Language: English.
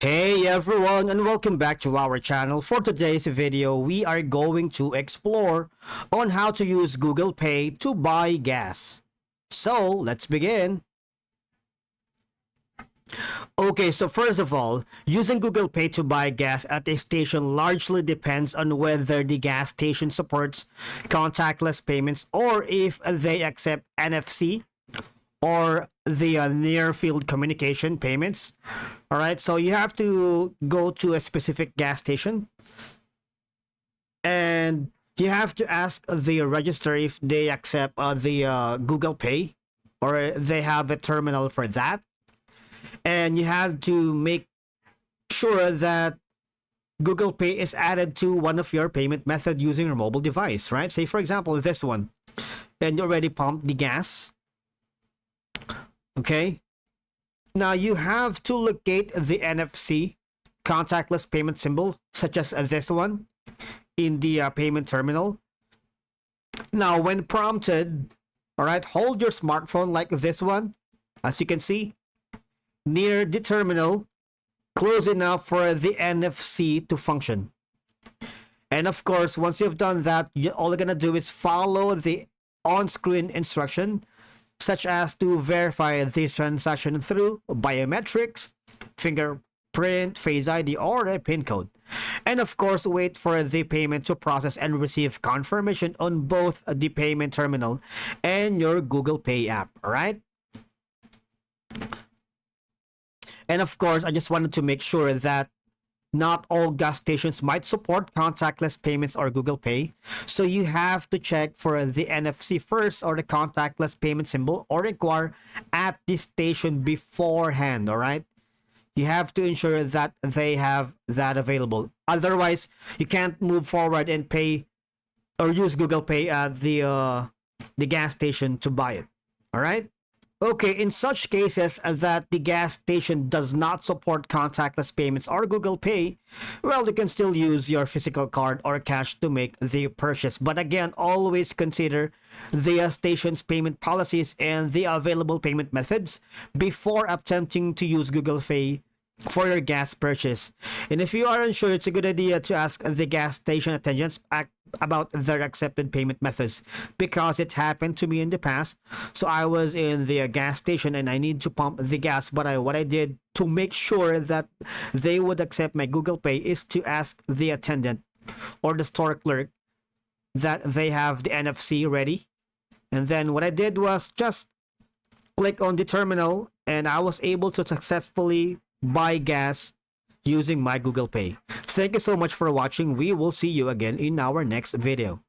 Hey everyone, and welcome back to our channel. For today's video, we are going to explore on how to use Google Pay to buy gas. So let's begin. Okay, so first of all, using Google Pay to buy gas at a station largely depends on whether the gas station supports contactless payments or if they accept NFC or the near field communication payments. All right, so you have to go to a specific gas station and you have to ask the register if they accept the Google Pay or they have a terminal for that. And you have to make sure that Google Pay is added to one of your payment method using your mobile device, right? Say for example this one, and you already pumped the gas. Okay, now you have to locate the NFC contactless payment symbol such as this one in the payment terminal. Now when prompted, all right, hold your smartphone like this one, as you can see, near the terminal, close enough for the NFC to function. And of course, once you've done that, all you're gonna do is follow the on-screen instruction, such as to verify the transaction through biometrics, fingerprint, Face ID, or a PIN code. And of course, wait for the payment to process and receive confirmation on both the payment terminal and your Google Pay app, all right? And of course, I just wanted to make sure that not all gas stations might support contactless payments or Google Pay. So you have to check for the NFC first or the contactless payment symbol or require at the station beforehand, all right? You have to ensure that they have that available. Otherwise, you can't move forward and pay or use Google Pay at the gas station to buy it, all right? Okay, in such cases that the gas station does not support contactless payments or Google Pay, well, you can still use your physical card or cash to make the purchase. But again, always consider the station's payment policies and the available payment methods before attempting to use Google Pay for your gas purchase. And if you are unsure, it's a good idea to ask the gas station attendants about their accepted payment methods, because it happened to me in the past. So I was in the gas station and I need to pump the gas, but what I did to make sure that they would accept my Google Pay is to ask the attendant or the store clerk that they have the NFC ready. And then what I did was just click on the terminal and I was able to successfully buy gas using my Google Pay. Thank you so much for watching. We will see you again in our next video.